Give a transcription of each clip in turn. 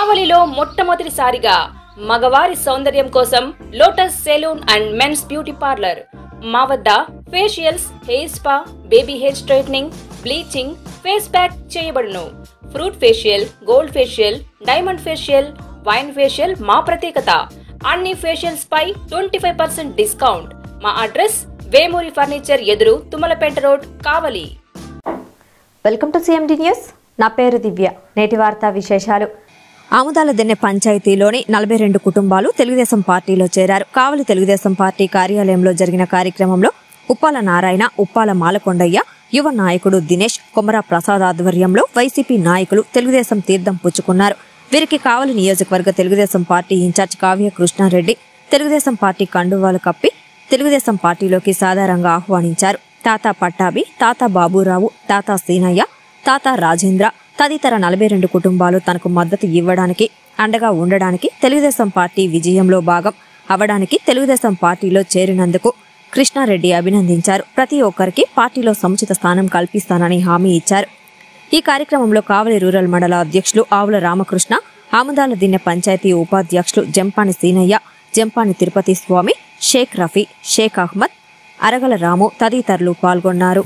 కావలిలో మొట్టమొదటిసారిగా మగవారి సౌందర్యం కోసం lotus salon and men's beauty parlour. మా వద్ద facials, hair spa, baby hair straightening, bleaching, face pack చేయబడును. Fruit facial, gold facial, diamond facial, wine facial మా ప్రత్యేకత. అన్ని ఫేషియల్స్ పై 25% డిస్కౌంట్. మా అడ్రస్ వేమూరి ఫర్నిచర్ ఎదురు, Tummalapeta road, Kavali. Welcome to CMD news. నా పేరు దివ్య. నేటి వార్తా విశేషాలు. ఆముదాలదిన్నె పంచాయతీలోని 42 కుటుంబాలు తెలుగుదేశం పార్టీలో చేరారు. కావలి తెలుగుదేశం పార్టీ కార్యాలయంలో జరిగిన కార్యక్రమంలో ఉప్పాల నారాయణ, ఉప్పాల మాలకొండయ్య, యువ నాయకుడు దినేష్, కొమరా ప్రసాద్ ఆధ్వర్యంలో వైసీపీ నాయకులు తెలుగుదేశం తీర్థం పుచ్చుకున్నారు. వీరికి కావలి నియోజకవర్గ Telugu Desam party in-charge Kavya Krishna Reddy Telugu Desam party కండువాలు కప్పి తెలుగుదేశం పార్టీలోకి సాధారణంగా ఆహ్వానించారు. తాత పట్టాభి, తాత బాబురావు, తాత సీనయ్య, తాత రాజేంద్ర తదితర 42 కుటుంబాలు తనకు మద్దతు ఇవ్వడానికి, అండగా ఉండడానికి, తెలుగుదేశం పార్టీ విజయంలో భాగం అవడానికి తెలుగుదేశం పార్టీలో చేరినందుకు కృష్ణారెడ్డి అభినందించారు. ప్రతి ఒక్కరికి పార్టీలో సముచిత స్థానం కల్పిస్తానని హామీ ఇచ్చారు. ఈ కార్యక్రమంలో కావలి రూరల్ మండల అధ్యక్షులు ఆవుల రామకృష్ణ, ఆముదాలదిన్నె పంచాయతీ ఉపాధ్యక్షులు జంపాని సీనయ్య, జంపాని తిరుపతి స్వామి, షేక్ రఫీ, షేక్ అహ్మద్, అరగల రాము తదితరులు పాల్గొన్నారు.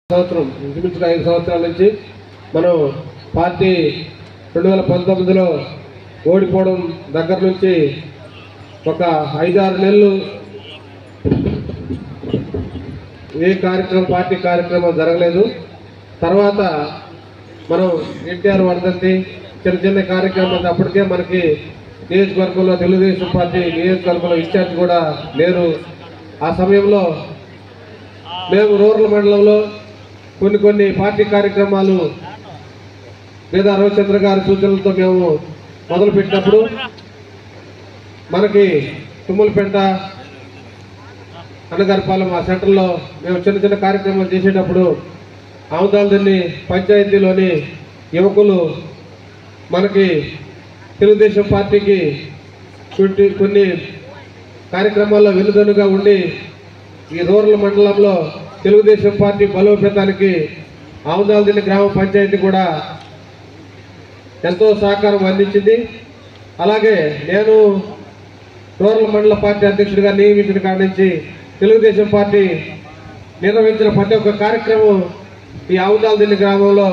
సంవత్సరం ఇంచుమించుగా 5 సంవత్సరాల నుంచి మనం పార్టీ 2019లో ఓడిపోవడం దగ్గర నుంచి ఒక 5-6 నెలలు ఏ పార్టీ కార్యక్రమం జరగలేదు. తర్వాత మనం ఎన్టీఆర్ వర్ధంతి చిన్న చిన్న కార్యక్రమాలు అప్పటికే మనకి నియోజకవర్గంలో తెలుగుదేశం పార్టీ నియోజకవర్గంలో ఇన్ఛార్జ్ కూడా లేరు. ఆ సమయంలో మేము రూరల్ మండలంలో కొన్ని పార్టీ కార్యక్రమాలు లేదా రవిచంద్ర గారి సూచనలతో మేము మొదలుపెట్టినప్పుడు మనకి తుమ్మలపేట అన్నగారిపాలెం ఆ సెంటర్లో మేము చిన్న చిన్న కార్యక్రమాలు చేసేటప్పుడు ఆముదాలదిన్నె పంచాయతీలోని యువకులు మనకి తెలుగుదేశం పార్టీకి కొన్ని కార్యక్రమాల్లో వెన్నుదన్నుగా ఉండి ఈ రూరల్ మండలంలో తెలుగుదేశం పార్టీ బలోపేతానికి ఆముదాలదిన్నె గ్రామ పంచాయతీ కూడా ఎంతో సహకారం అందించింది. అలాగే నేను రూరల్ మండల పార్టీ అధ్యక్షుడిగా నియమించిన కాడి నుంచి తెలుగుదేశం పార్టీ నిర్వహించిన ప్రతి ఒక్క కార్యక్రమం ఈ ఆముదాలదిన్నె గ్రామంలో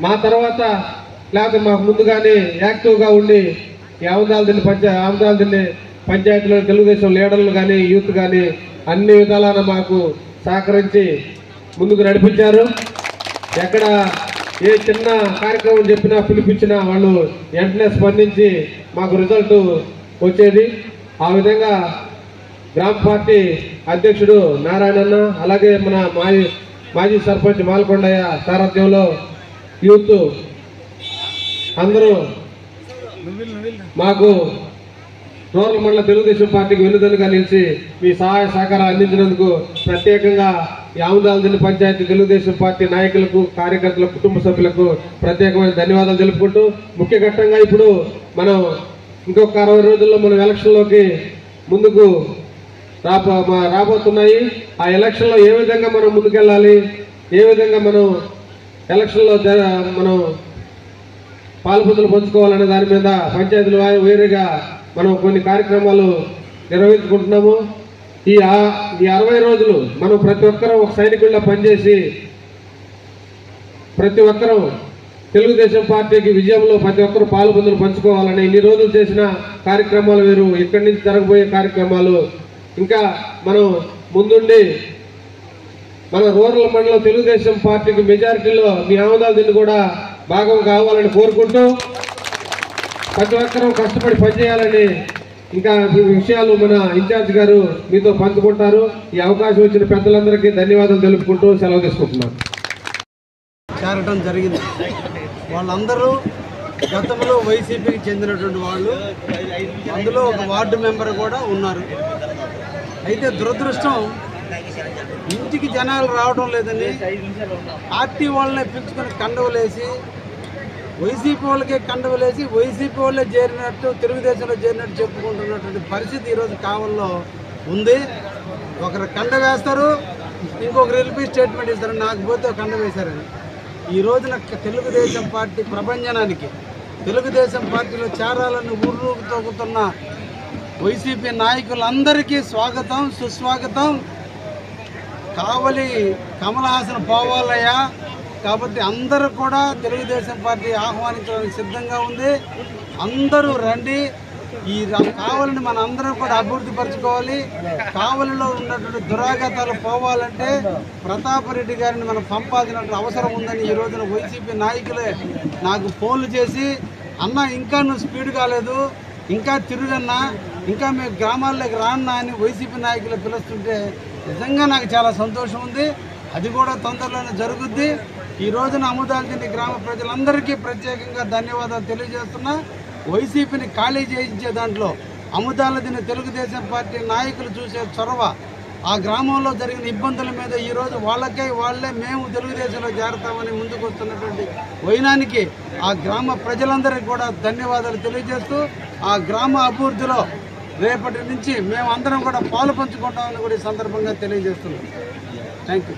మా తర్వాత లేకపోతే మాకు ముందుగానే యాక్టివ్గా ఉండి ఈ ఆముదాలదిన్నె పంచాయతీలో తెలుగుదేశం లీడర్లు కానీ యూత్ కానీ అన్ని విధాలను మాకు సహకరించి ముందుకు నడిపించారు. ఎక్కడ ఏ చిన్న కార్యక్రమం చెప్పినా పిలిపించినా వాళ్ళు వెంటనే స్పందించి మాకు రిజల్ట్ వచ్చేది. ఆ విధంగా గ్రామ పార్టీ అధ్యక్షుడు నారాయణన్న అలాగే మన మాజీ సర్పంచ్ మాల్కొండయ్య సారథ్యంలో యూత్ అందరూ మాకు రూరల్ మండల తెలుగుదేశం పార్టీకి వెన్నుదన్నుగా నిలిచి మీ సహాయ సహకారం అందించినందుకు ప్రత్యేకంగా ఈ ఆముదాలదిన్నె పంచాయతీ తెలుగుదేశం పార్టీ నాయకులకు కార్యకర్తలకు కుటుంబ సభ్యులకు ప్రత్యేకమైన ధన్యవాదాలు తెలుపుకుంటూ ముఖ్య ఘట్టంగా ఇప్పుడు మనం ఇంకొక 60 రోజుల్లో మనం ఎలక్షన్లోకి ముందుకు రాబోతున్నాయి. ఆ ఎలక్షన్లో ఏ విధంగా మనం ముందుకెళ్ళాలి, ఏ విధంగా మనం ఎలక్షన్లో మనం పాల్పొందులు పంచుకోవాలనే దాని మీద పంచాయతీలు వేరుగా మనం కొన్ని కార్యక్రమాలు నిర్వహించుకుంటున్నాము. ఈ 60 రోజులు మనం ప్రతి ఒక్కరూ ఒక సైనికుడిలా పనిచేసి ప్రతి ఒక్కరూ తెలుగుదేశం పార్టీకి విజయంలో ప్రతి ఒక్కరూ పాల్పొందులు పంచుకోవాలని ఇన్ని రోజులు చేసిన కార్యక్రమాలు వేరు, ఇక్కడి నుంచి జరగబోయే కార్యక్రమాలు ఇంకా మనం ముందుండి మన రూరల్ మండలం తెలుగుదేశం పార్టీకి మెజారిటీలో మీ ఆముదాలదిన్నె కూడా భాగం కావాలని కోరుకుంటూ ప్రతి ఒక్కరూ కష్టపడి పనిచేయాలని ఇంకా విషయాలు మన ఇన్ఛార్జ్ గారు మీతో పంచుకుంటారు. ఈ అవకాశం వచ్చిన పెద్దలందరికీ ధన్యవాదాలు తెలుపుకుంటూ సెలవు తీసుకుంటున్నాను. చేరటం జరిగింది. వాళ్ళందరూ గతంలో వైసీపీకి చెందినటువంటి వాళ్ళు, అందులో ఒక వార్డు మెంబర్ కూడా ఉన్నారు. అయితే దురదృష్టం ఇంటికి జనాలు రావడం లేదని పార్టీ వాళ్ళనే పిలుచుకొని కండవలేసి వైసీపీ వాళ్ళకే కండవలేసి వైసీపీ వాళ్ళే చేరినట్టు తెలుగుదేశంలో చేరినట్టు చెప్పుకుంటున్నటువంటి పరిస్థితి ఈరోజు కావల్లో ఉంది. ఒకరు కండ వేస్తారు, ఇంకొకరు వెళ్ళి స్టేట్మెంట్ ఇస్తారు, నాకు పోతే కండ వేశారని. ఈ రోజున తెలుగుదేశం పార్టీ ప్రభంజనానికి తెలుగుదేశం పార్టీలో చేరాలని ఊరు తోగుతున్న వైసీపీ నాయకులందరికీ స్వాగతం సుస్వాగతం. కావలి కమలహాసన్ పోవాలయ్యా కాబట్టి అందరూ కూడా తెలుగుదేశం పార్టీ ఆహ్వానించడానికి సిద్ధంగా ఉంది. అందరూ రండి. ఈ కావలిని మన అందరం కూడా అభివృద్ధి పరచుకోవాలి. కావలిలో ఉన్నటువంటి దురాగతాలు పోవాలంటే ప్రతాపరెడ్డి గారిని మనం పంపాల్సినటువంటి అవసరం ఉందని ఈ రోజున వైసీపీ నాయకులే నాకు ఫోన్లు చేసి, అన్న ఇంకా నువ్వు స్పీడ్ కాలేదు, ఇంకా తిరుగన్నా, ఇంకా మేము గ్రామాల్లోకి రాన్నా అని వైసీపీ నాయకులు పిలుస్తుంటే నిజంగా నాకు చాలా సంతోషం ఉంది. అది కూడా తొందరలోనే జరుగుద్ది. ఈ రోజున ఆముదాలదిన్నె గ్రామ ప్రజలందరికీ ప్రత్యేకంగా ధన్యవాదాలు తెలియజేస్తున్నా. వైసీపీని ఖాళీ చేయించే దాంట్లో ఆముదాలదిన్నె తెలుగుదేశం పార్టీ నాయకులు చూసే చొరవ, ఆ గ్రామంలో జరిగిన ఇబ్బందుల మీద ఈరోజు వాళ్ళే మేము తెలుగుదేశంలో చేరతామని ముందుకు వస్తున్నటువంటి వైనానికి ఆ గ్రామ ప్రజలందరికీ కూడా ధన్యవాదాలు తెలియజేస్తూ ఆ గ్రామ అభివృద్ధిలో రేపటి నుంచి మేము అందరం కూడా పాలు పంచుకుంటామని కూడా ఈ సందర్భంగా తెలియజేస్తున్నాం. Thank you.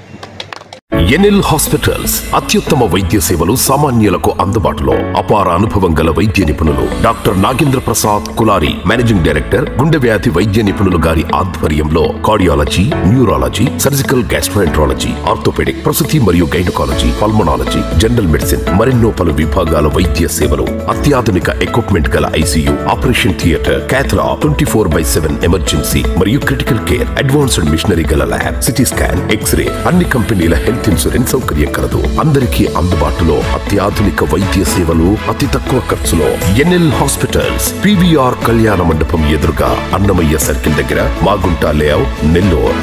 ఎన్ఎల్ హాస్పిటల్స్ అత్యుత్తమ వైద్య సేవలు సామాన్యులకు అందుబాటులో. అపార అనుభవం గల వైద్య నిపుణులు doctor Nagendra Prasad Kulari, managing director, గుండె వ్యాధి వైద్య నిపుణులు గారి ఆధ్వర్యంలో cardiology, neurology, surgical gastroenterology, orthopaedic, ప్రసూతి మరియు గైనకాలజీ, పల్మనాలజీ, జనరల్ మెడిసిన్ మరెన్నో పలు విభాగాల వైద్య సేవలు అత్యాధునిక ఎక్విప్మెంట్ గల ఐసీయూ, ఆపరేషన్ థియేటర్, క్యాథ్లా, 24/7 ఎమర్జెన్సీ మరియు క్రిటికల్ కేర్, అడ్వాన్స్డ్ మిషనరీ గల ల్యాబ్, సిటీ స్కాన్, ఎక్స్రే, అన్ని కంపెనీల హెల్త్ ఇన్సూరెన్స్ సౌకర్యం కలదు. అందరికీ అందుబాటులో అత్యాధునిక వైద్య సేవలు అతి తక్కువ ఖర్చులో. ఎన్ఎల్ హాస్పిటల్స్, PVR కళ్యాణ మండపం ఎదురుగా, అన్నమయ్య సర్కిల్ దగ్గర, మాగుంట లేఅవుట్, నెల్లూరు.